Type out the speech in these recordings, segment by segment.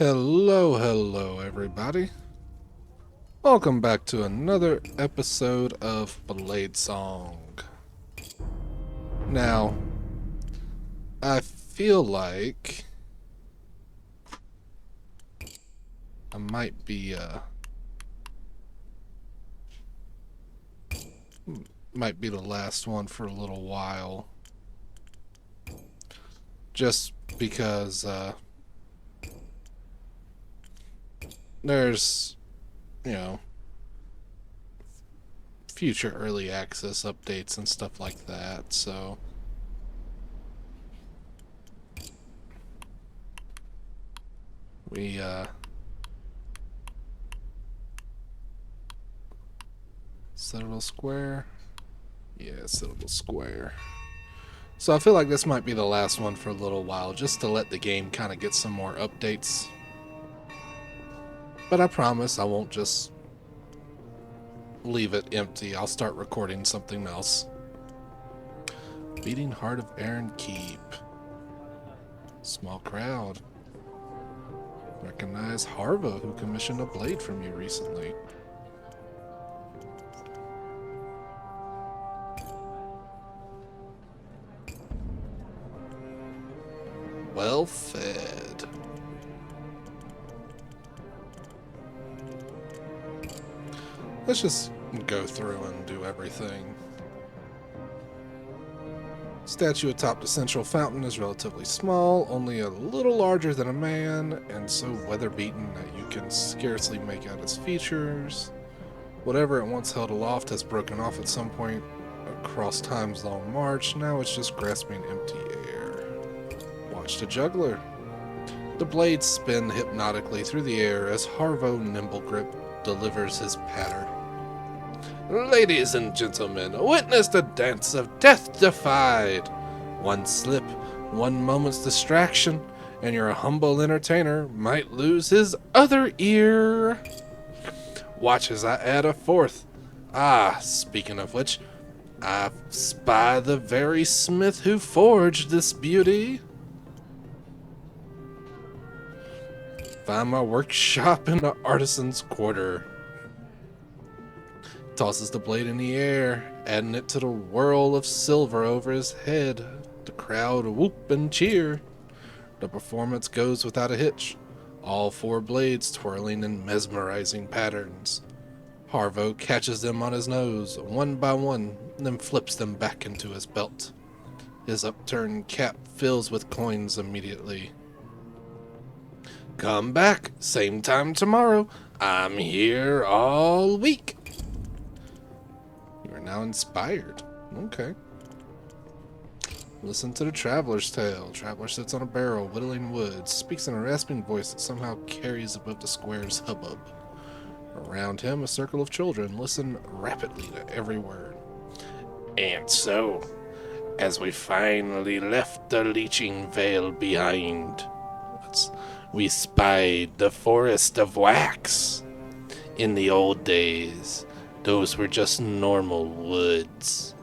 Hello, everybody. Welcome back to another episode of Bladesong. Now, I feel like I might be the last one for a little while, just because there's, you know, future early access updates and stuff like that. So we Citadel Square. Yeah, Citadel Square. So I feel like this might be the last one for a little while, just to let the game kind of get some more updates. But I promise I won't just leave it empty. I'll start recording something else. Beating Heart of Aaron Keep. Small crowd. Recognize Harvo, who commissioned a blade from you recently. Well fed. Let's just go through and do everything. Statue atop the central fountain is relatively small, only a little larger than a man, and so weather-beaten that you can scarcely make out its features. Whatever it once held aloft has broken off at some point across time's long march. Now it's just grasping empty air. Watch the juggler. The blades spin hypnotically through the air as Harvo Nimblegrip delivers his patter. Ladies and gentlemen, witness the dance of death defied. One slip, one moment's distraction, and your humble entertainer might lose his other ear. Watch as I add a fourth. Speaking of which, I spy the very smith who forged this beauty. Find my workshop in the artisan's quarter. Tosses the blade in the air, adding it to the whirl of silver over his head. The crowd whoop and cheer. The performance goes without a hitch, all four blades twirling in mesmerizing patterns. Harvo catches them on his nose, one by one, then flips them back into his belt. His upturned cap fills with coins immediately. Come back, same time tomorrow. I'm here all week. You are now inspired. Okay. Listen to the traveler's tale. Traveler sits on a barrel, whittling wood, speaks in a rasping voice that somehow carries above the square's hubbub. Around him, a circle of children listen rapidly to every word. And so, as we finally left the leeching veil behind, we spied the forest of wax. In the old days, those were just normal woods.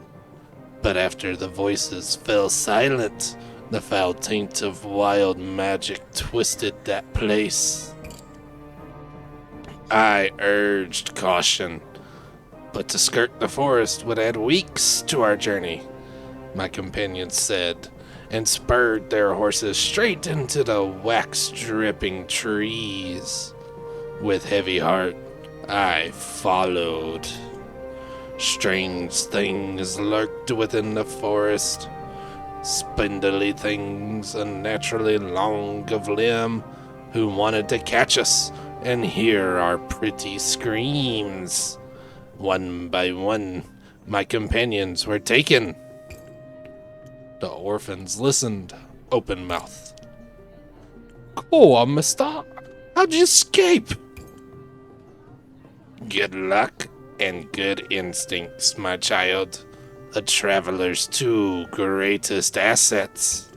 But after the voices fell silent, the foul taint of wild magic twisted that place. I urged caution, but to skirt the forest would add weeks to our journey, my companions said, and spurred their horses straight into the wax-dripping trees. With heavy heart, I followed. Strange things lurked within the forest. Spindly things, unnaturally long of limb, who wanted to catch us and hear our pretty screams. One by one, my companions were taken. The orphans listened, open-mouthed. Go on, mister. How'd you escape? Good luck and good instincts, my child. A traveler's two greatest assets.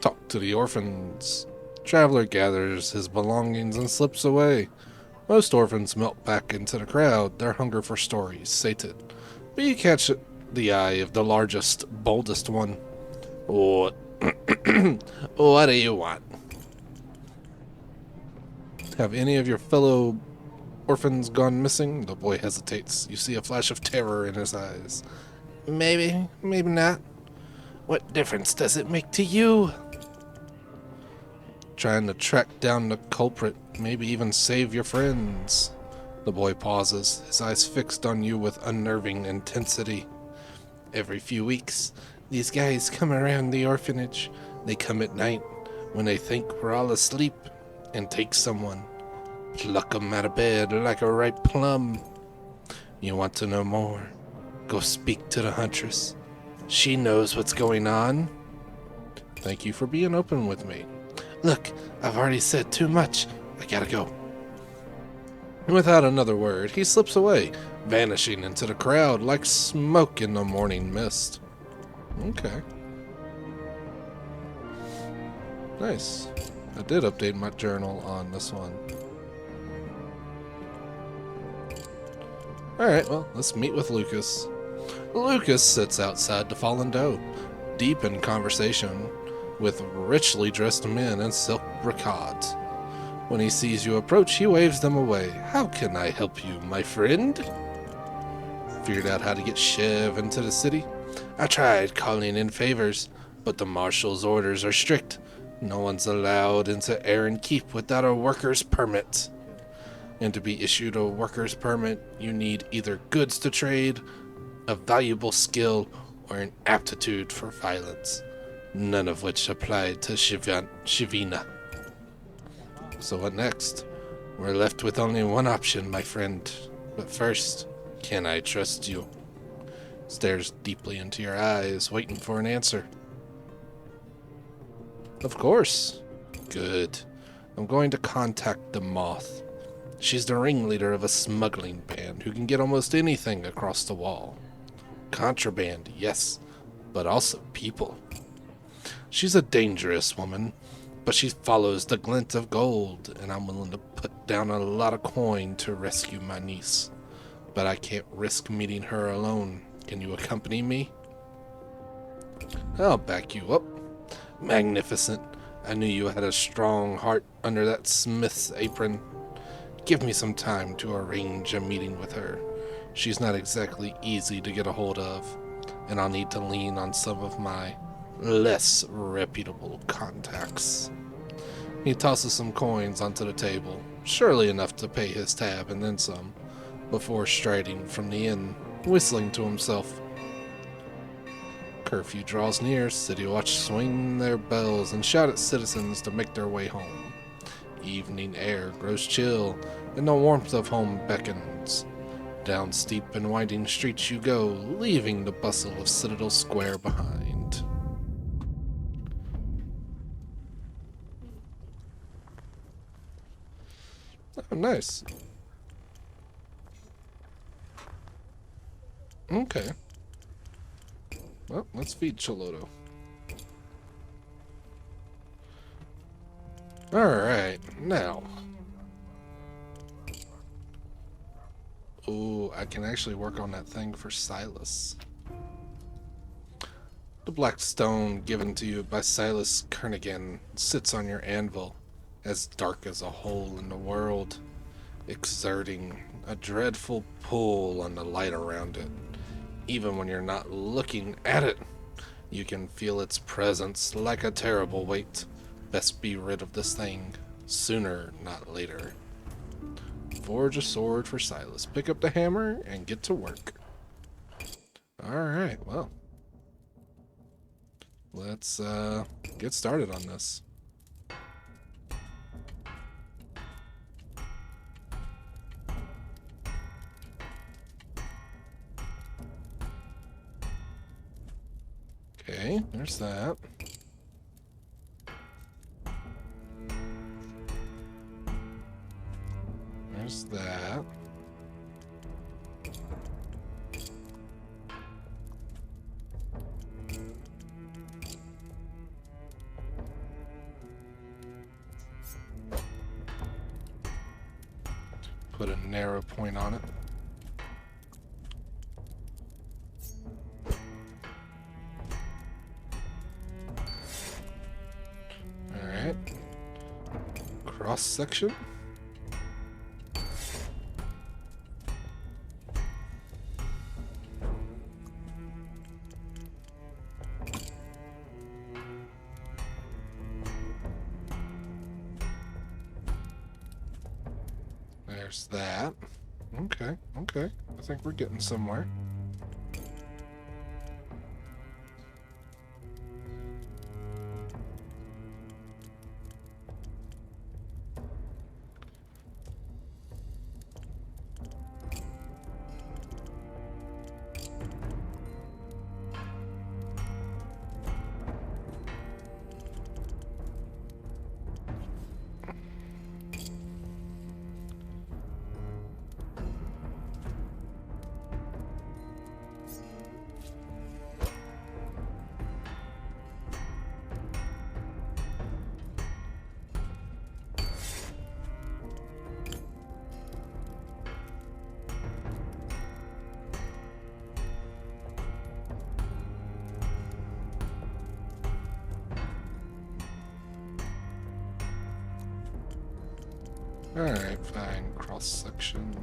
Talk to the orphans. Traveler gathers his belongings and slips away. Most orphans melt back into the crowd, their hunger for stories sated. But you catch the eye of the largest, boldest one. What? What do you want? Have any of your fellow orphans gone missing? The boy hesitates. You see a flash of terror in his eyes. Maybe, maybe not. What difference does it make to you? Trying to track down the culprit, maybe even save your friends. The boy pauses, his eyes fixed on you with unnerving intensity. Every few weeks, these guys come around the orphanage. They come at night, when they think we're all asleep, and take someone. Pluck 'em out of bed like a ripe plum. You want to know more? Go speak to the huntress. She knows what's going on. Thank you for being open with me. Look, I've already said too much. I gotta go. Without another word, he slips away, vanishing into the crowd like smoke in the morning mist. Okay. Nice. I did update my journal on this one. Alright, well, let's meet with Lucas. Lucas sits outside the Fallen Doe, deep in conversation with richly dressed men in silk brocades. When he sees you approach, he waves them away. How can I help you, my friend? Figured out how to get Chev into the city? I tried calling in favors, but the marshal's orders are strict. No one's allowed into Air and Keep without a worker's permit. And to be issued a worker's permit, you need either goods to trade, a valuable skill, or an aptitude for violence. None of which applied to Shivina. So what next? We're left with only one option, my friend. But first, can I trust you? Stares deeply into your eyes, waiting for an answer. Of course. Good. I'm going to contact the Moth. She's the ringleader of a smuggling band who can get almost anything across the wall. Contraband, yes, but also people. She's a dangerous woman, but she follows the glint of gold, and I'm willing to put down a lot of coin to rescue my niece. But I can't risk meeting her alone. Can you accompany me? I'll back you up. Magnificent. I knew you had a strong heart under that smith's apron. Give me some time to arrange a meeting with her. She's not exactly easy to get a hold of, and I'll need to lean on some of my less reputable contacts. He tosses some coins onto the table, surely enough to pay his tab and then some, before striding from the inn, whistling to himself. Curfew draws near, City Watch swing their bells and shout at citizens to make their way home. Evening air grows chill, and the warmth of home beckons. Down steep and winding streets you go, leaving the bustle of Citadel Square behind. Oh, nice. Okay. Well, let's feed Choloto. Alright, now. Ooh, I can actually work on that thing for Silas. The black stone given to you by Silas Kernigan sits on your anvil, as dark as a hole in the world, exerting a dreadful pull on the light around it. Even when you're not looking at it, you can feel its presence like a terrible weight. Best be rid of this thing, sooner, not later. Forge a sword for Silas. Pick up the hammer and get to work. Alright, well. Let's get started on this. Okay, there's that. There's that. Put a narrow point on it. Alright. Cross section. There's that. Okay, okay. I think we're getting somewhere. Alright, fine. Cross section.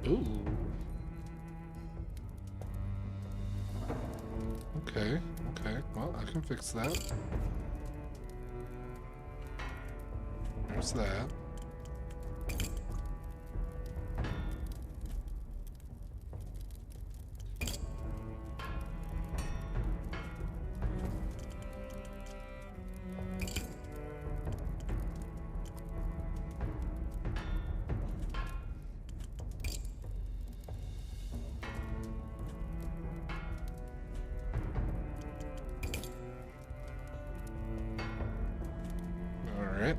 Ooh. Okay, okay. Well, I can fix that. There's that. Alright.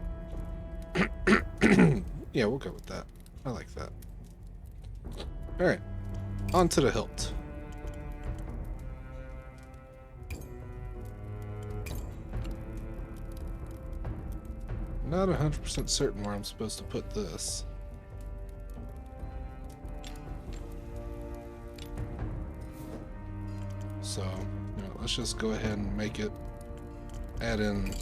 Yeah, we'll go with that. I like that. Alright. On to the hilt. Not 100% certain where I'm supposed to put this. So, you know, let's just go ahead and make it, add in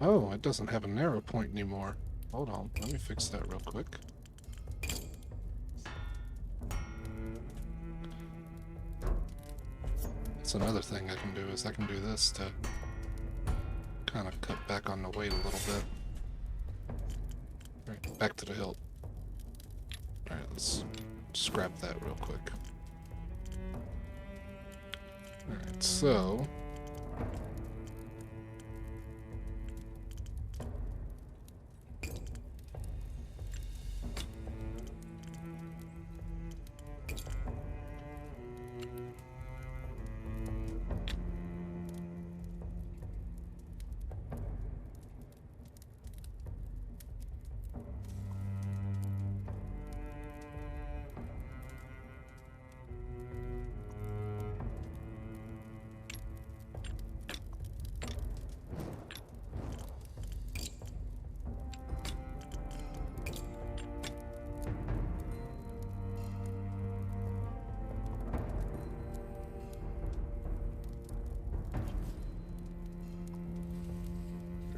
oh, it doesn't have a narrow point anymore. Hold on, let me fix that real quick. That's another thing I can do, is I can do this to kind of cut back on the weight a little bit. Alright, back to the hilt. Alright, let's scrap that real quick. Alright, so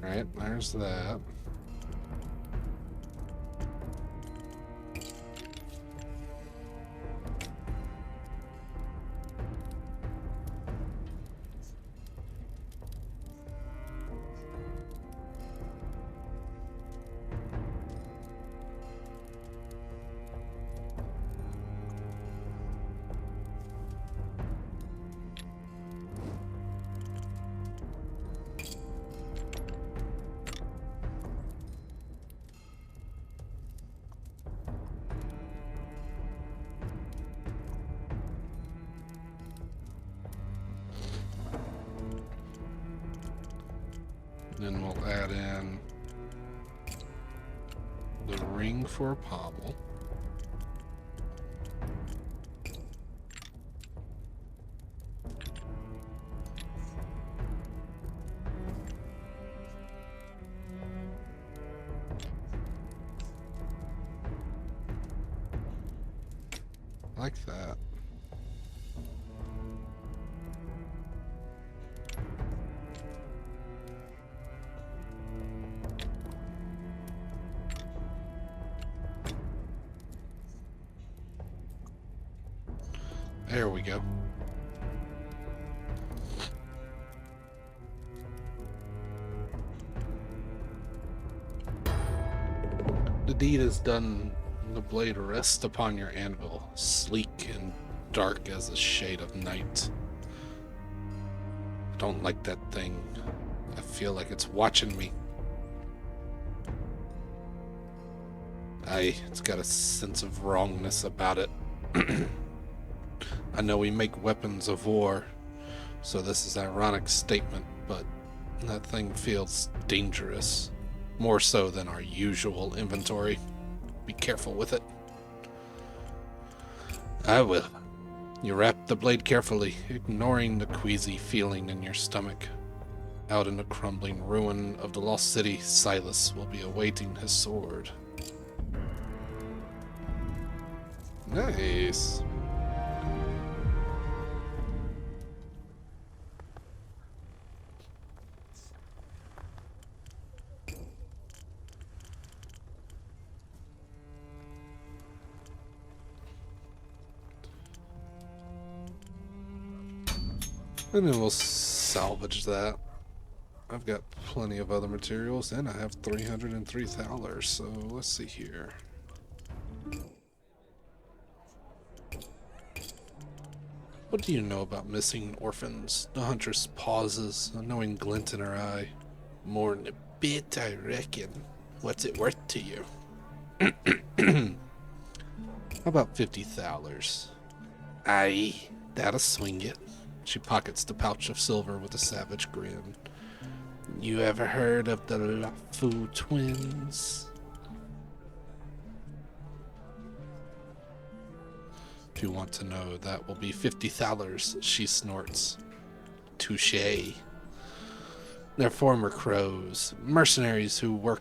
alright, there's that. Then we'll add in the ring for a pommel. Like that. There we go. The deed is done. The blade rests upon your anvil, sleek and dark as a shade of night. I don't like that thing. I feel like it's watching me. It's got a sense of wrongness about it. I know we make weapons of war, so this is an ironic statement, but that thing feels dangerous. More so than our usual inventory. Be careful with it. I will. You wrap the blade carefully, ignoring the queasy feeling in your stomach. Out in the crumbling ruin of the lost city, Silas will be awaiting his sword. Nice. And then we'll salvage that. I've got plenty of other materials, and I have $303, so let's see here. What do you know about missing orphans? The huntress pauses, a knowing glint in her eye. More'n a bit, I reckon. What's it worth to you? How about $50? Aye, that'll swing it. She pockets the pouch of silver with a savage grin. You ever heard of the LaFou twins? If you want to know, that will be $50, she snorts. Touché. They're former crows, mercenaries who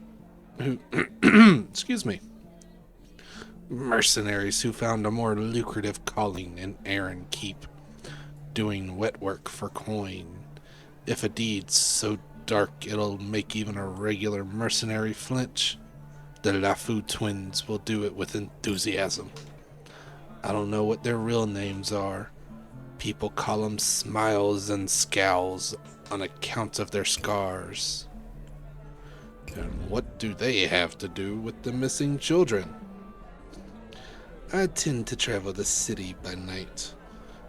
excuse me. Mercenaries who found a more lucrative calling in Aaron Keep, doing wet work for coin. If a deed's so dark it'll make even a regular mercenary flinch, the LaFou twins will do it with enthusiasm. I don't know what their real names are. People call them Smiles and Scowls on account of their scars. And what do they have to do with the missing children? I tend to travel the city by night.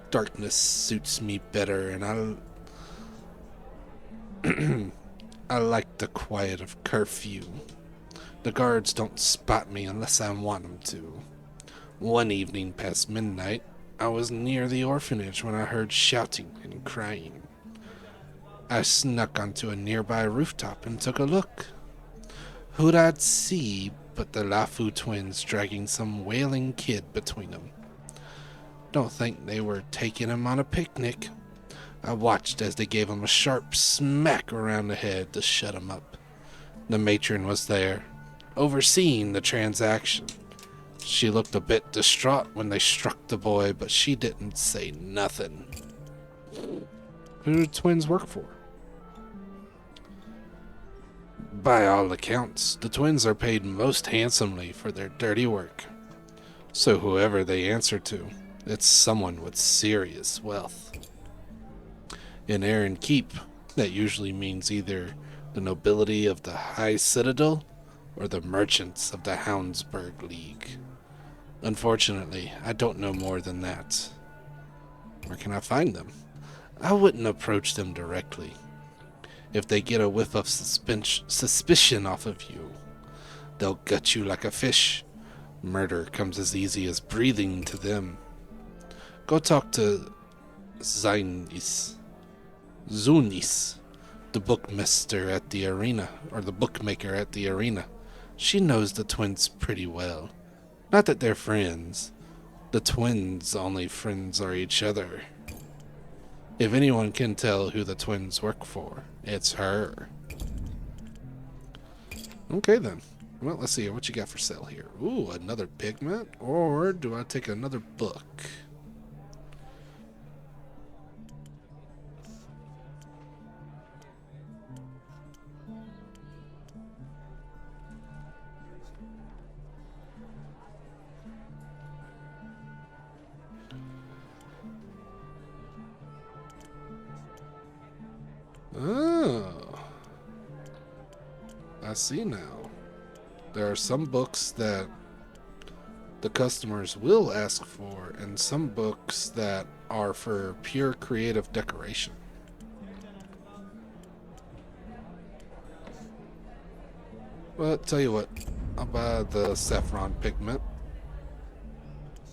Darkness suits me better, and I like the quiet of curfew. The guards don't spot me unless I want them to. One evening past midnight, I was near the orphanage when I heard shouting and crying. I snuck onto a nearby rooftop and took a look. Who'd I'd see but the LaFou twins dragging some wailing kid between them. Don't think they were taking him on a picnic. I watched as they gave him a sharp smack around the head to shut him up. The matron was there, overseeing the transaction. She looked a bit distraught when they struck the boy, but she didn't say nothing. Who do the twins work for? By all accounts, the twins are paid most handsomely for their dirty work. So whoever they answer to, it's someone with serious wealth. In Aaron Keep, that usually means either the nobility of the High Citadel or the merchants of the Houndsburg League. Unfortunately, I don't know more than that. Where can I find them? I wouldn't approach them directly. If they get a whiff of suspicion off of you, they'll gut you like a fish. Murder comes as easy as breathing to them. Go talk to Zunis, the bookmaster at the arena, or the bookmaker at the arena. She knows the twins pretty well. Not that they're friends. The twins' only friends are each other. If anyone can tell who the twins work for, it's her. Okay then. Well, let's see here. What you got for sale here? Ooh, another pigment? Or do I take another book? Oh, I see now. There are some books that the customers will ask for, and some books that are for pure creative decoration. Well, tell you what, I'll buy the saffron pigment,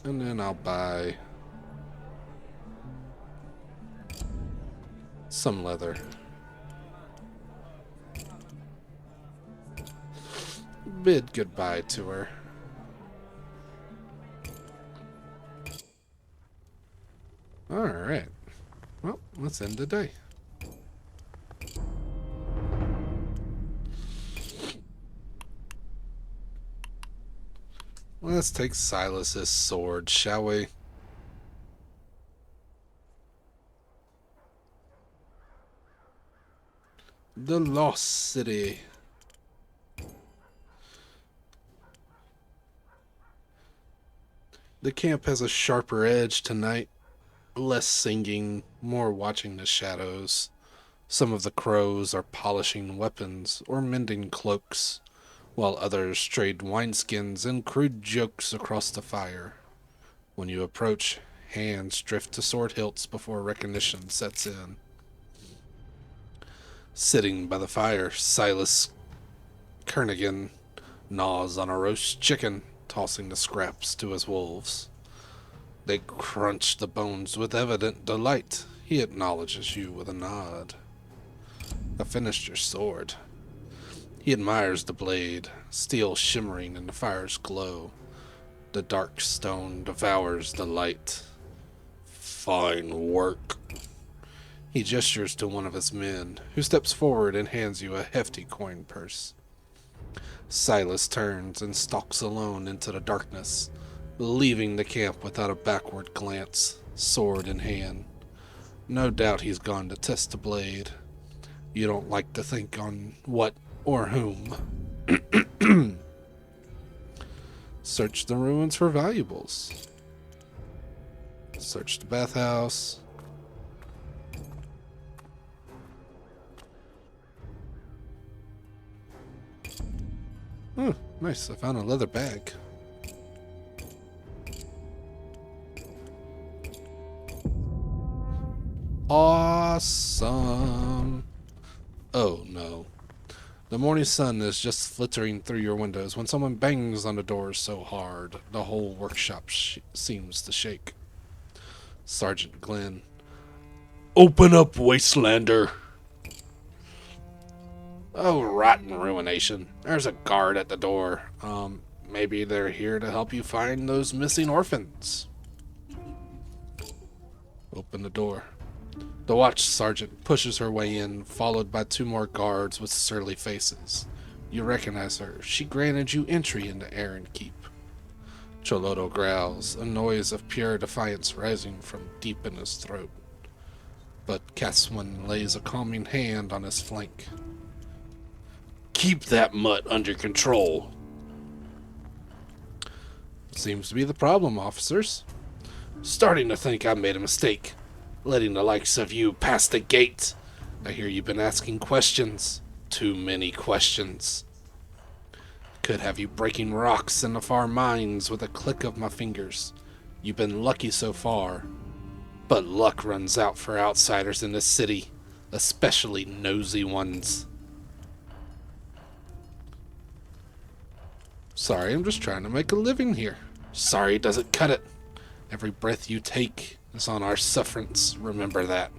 and then I'll buy some leather. Bid goodbye to her. Alright. Well, let's end the day. Let's take Silas's sword, shall we? The Lost City. The camp has a sharper edge tonight. Less singing, more watching the shadows. Some of the crows are polishing weapons or mending cloaks, while others trade wineskins and crude jokes across the fire. When you approach, hands drift to sword hilts before recognition sets in. Sitting by the fire, Silas Kernigan gnaws on a roast chicken, tossing the scraps to his wolves. They crunch the bones with evident delight. He acknowledges you with a nod. I finished your sword. He admires the blade, steel shimmering in the fire's glow. The dark stone devours the light. Fine work. He gestures to one of his men, who steps forward and hands you a hefty coin purse. Silas turns and stalks alone into the darkness, leaving the camp without a backward glance, sword in hand. No doubt he's gone to test the blade. You don't like to think on what or whom. Search the ruins for valuables. Search the bathhouse. Oh, nice. I found a leather bag. Awesome. Oh, no. The morning sun is just flittering through your windows when someone bangs on the doors so hard the whole workshop seems to shake. Sergeant Glenn. Open up, Wastelander. Oh, rotten ruination. There's a guard at the door. Maybe they're here to help you find those missing orphans. Open the door. The watch sergeant pushes her way in, followed by two more guards with surly faces. You recognize her. She granted you entry into Aaron Keep. Choloto growls, a noise of pure defiance rising from deep in his throat. But Caswin lays a calming hand on his flank. Keep that mutt under control. Seems to be the problem, officers. Starting to think I made a mistake, letting the likes of you pass the gate. I hear you've been asking questions. Too many questions. Could have you breaking rocks in the far mines with a click of my fingers. You've been lucky so far. But luck runs out for outsiders in this city, especially nosy ones. Sorry, I'm just trying to make a living here. Sorry doesn't cut it. Every breath you take is on our sufferance, remember that.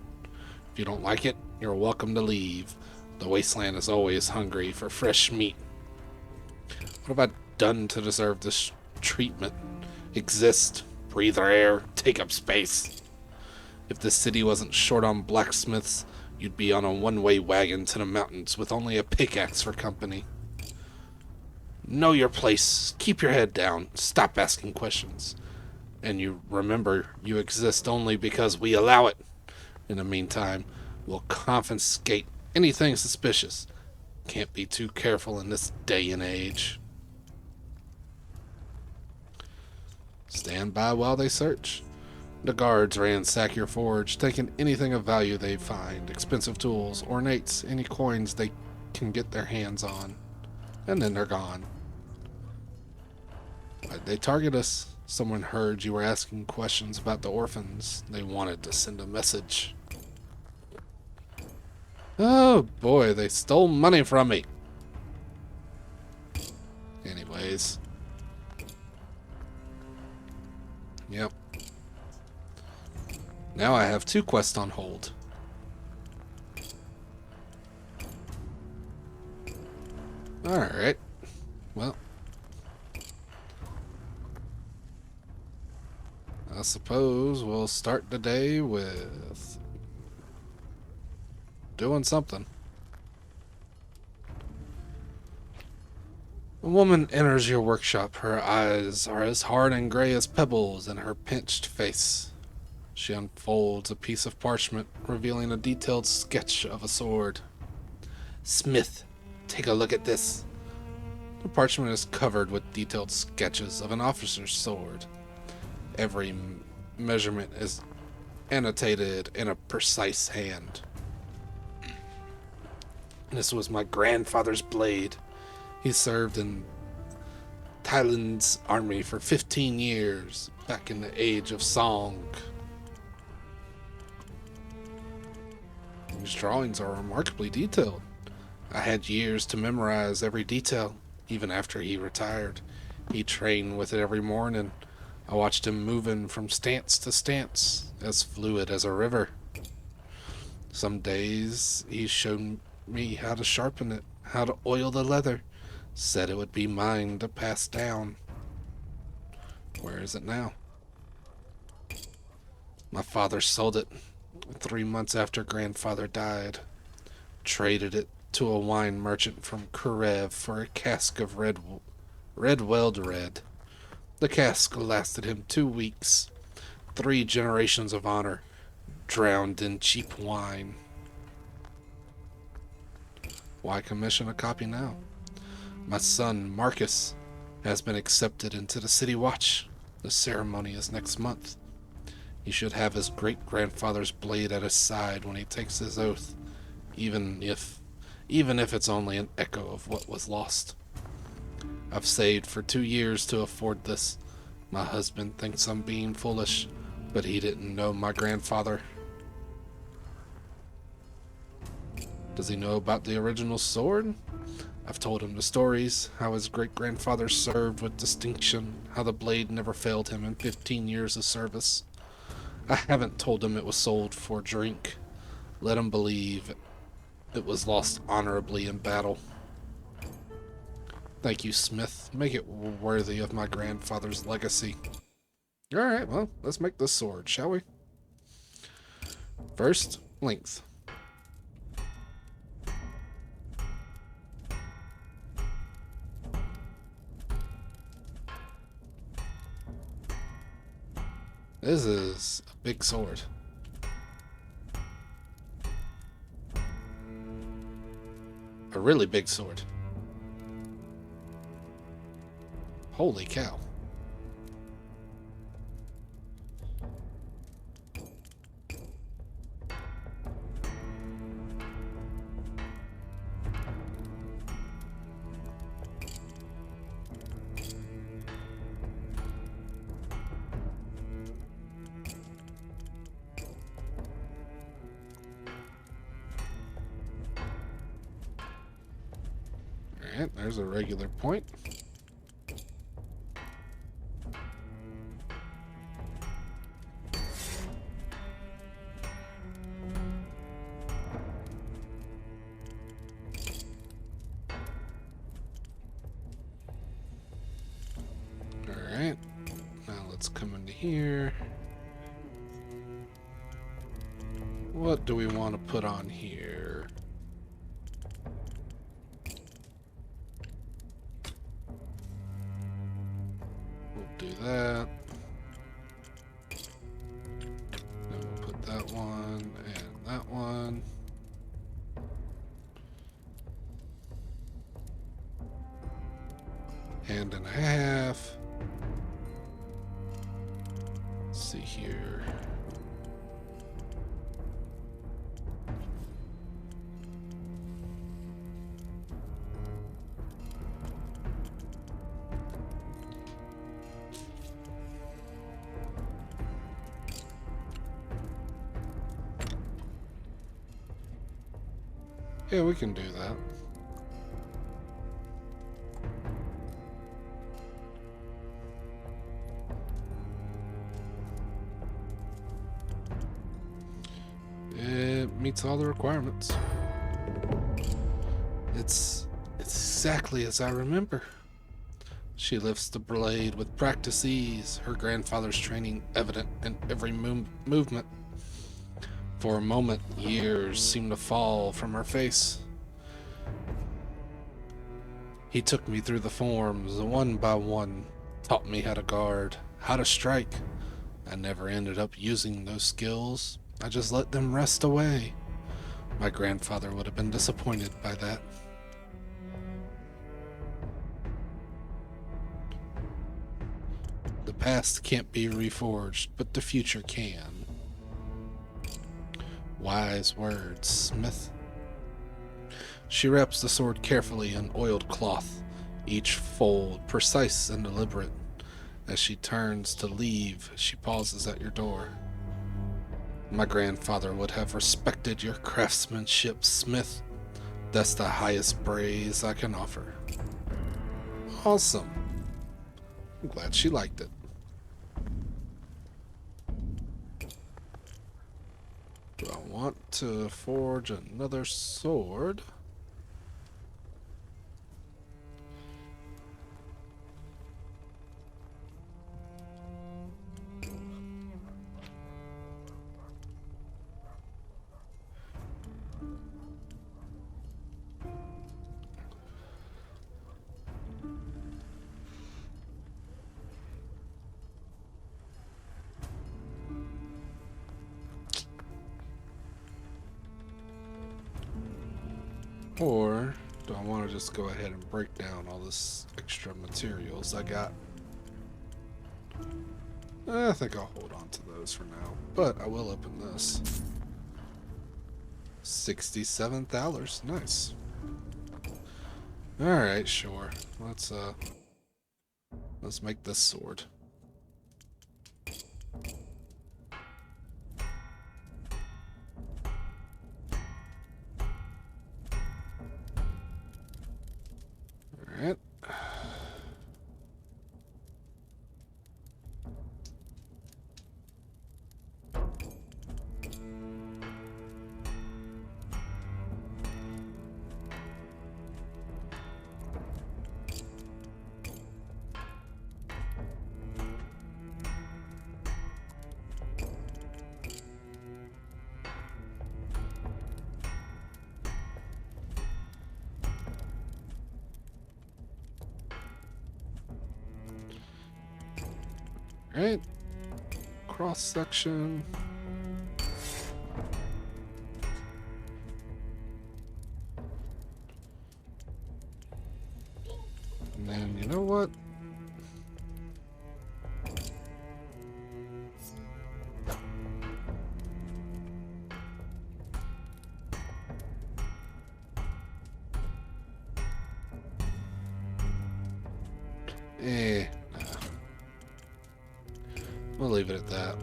If you don't like it, you're welcome to leave. The wasteland is always hungry for fresh meat. What have I done to deserve this treatment? Exist, breathe our air, take up space. If the city wasn't short on blacksmiths, you'd be on a one-way wagon to the mountains with only a pickaxe for company. Know your place. Keep your head down. Stop asking questions. And you remember you exist only because we allow it. In the meantime, we'll confiscate anything suspicious. Can't be too careful in this day and age. Stand by while they search. The guards ransack your forge, taking anything of value they find, expensive tools, ornates, any coins they can get their hands on. And then they're gone. Why'd they target us? Someone heard you were asking questions about the orphans. They wanted to send a message. Oh boy, they stole money from me. Anyways. Yep. Now I have 2 quests on hold. Alright. Well. I suppose we'll start the day with doing something. A woman enters your workshop. Her eyes are as hard and gray as pebbles in her pinched face. She unfolds a piece of parchment, revealing a detailed sketch of a sword. Smith, take a look at this. The parchment is covered with detailed sketches of an officer's sword. Every measurement is annotated in a precise hand. This was my grandfather's blade. He served in Thailand's army for 15 years, back in the age of Song. These drawings are remarkably detailed. I had years to memorize every detail, even after he retired. He trained with it every morning. I watched him moving from stance to stance, as fluid as a river. Some days he showed me how to sharpen it, how to oil the leather. Said it would be mine to pass down. Where is it now? My father sold it 3 months after grandfather died. Traded it to a wine merchant from Kurev for a cask of red welled red. The cask lasted him 2 weeks. 3 generations of honor, drowned in cheap wine. Why commission a copy now? My son, Marcus, has been accepted into the City Watch. The ceremony is next month. He should have his great-grandfather's blade at his side when he takes his oath, even if it's only an echo of what was lost. I've saved for 2 years to afford this. My husband thinks I'm being foolish, but he didn't know my grandfather. Does he know about the original sword? I've told him the stories, how his great-grandfather served with distinction, how the blade never failed him in 15 years of service. I haven't told him it was sold for drink. Let him believe it was lost honorably in battle. Thank you, Smith. Make it worthy of my grandfather's legacy. Alright, well, let's make this sword, shall we? First, length. This is a big sword. A really big sword. Holy cow. Alright, there's a regular point. Alright, now let's come into here. What do we want to put on here? do that. Then we'll put that one and that one. Hand and a half. Let's see here. Yeah, we can do that. It meets all the requirements. It's exactly as I remember. She lifts the blade with practice ease, her grandfather's training evident in every movement. For a moment, years seemed to fall from her face. He took me through the forms, one by one, taught me how to guard, how to strike. I never ended up using those skills. I just let them rest away. My grandfather would have been disappointed by that. The past can't be reforged, but the future can. Wise words, Smith. She wraps the sword carefully in oiled cloth, each fold precise and deliberate. As she turns to leave, she pauses at your door. My grandfather would have respected your craftsmanship, Smith. That's the highest praise I can offer. Awesome. I'm glad she liked it. Do I want to forge another sword? Or do I want to just go ahead and break down all this extra materials I got? I think I'll hold on to those for now, but I will open this. $67. Nice. Alright, sure. Let's make this sword. Alright. Alright. Cross section. And then, you know what? Nah. We'll leave it at that.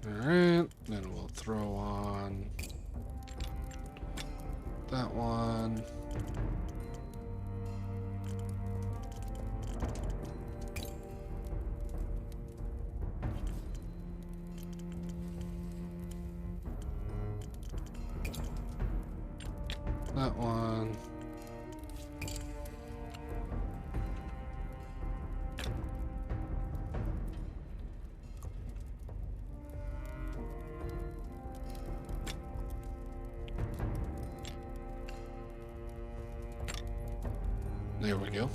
Alright, then we'll throw on that one. That one. There we go.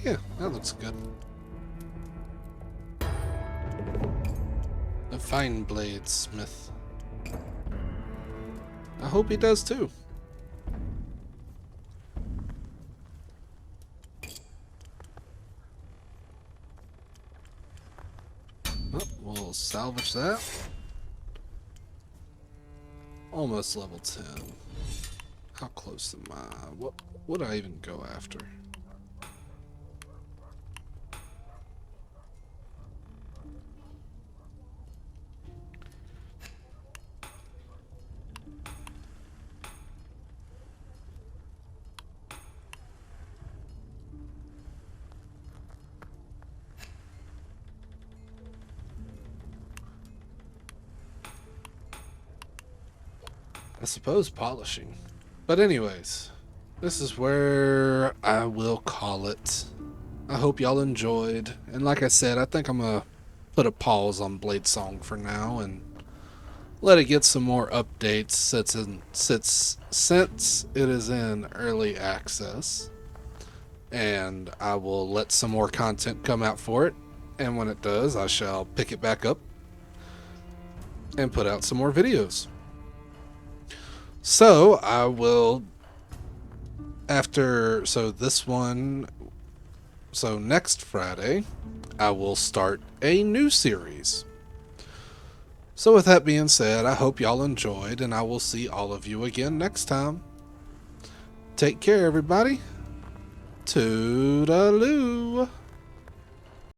Yeah, that looks good. A fine bladesmith. I hope he does too. Oh, we'll salvage that. Almost level 10. How close am I? What would I even go after? I suppose polishing. But anyways, this is where I will call it. I hope y'all enjoyed. And like I said, I think I'm going to put a pause on Bladesong for now and let it get some more updates since it is in early access. And I will let some more content come out for it. And when it does, I shall pick it back up and put out some more videos. So I will, so next Friday, I will start a new series. So with that being said, I hope y'all enjoyed, and I will see all of you again next time. Take care, everybody. Toodaloo.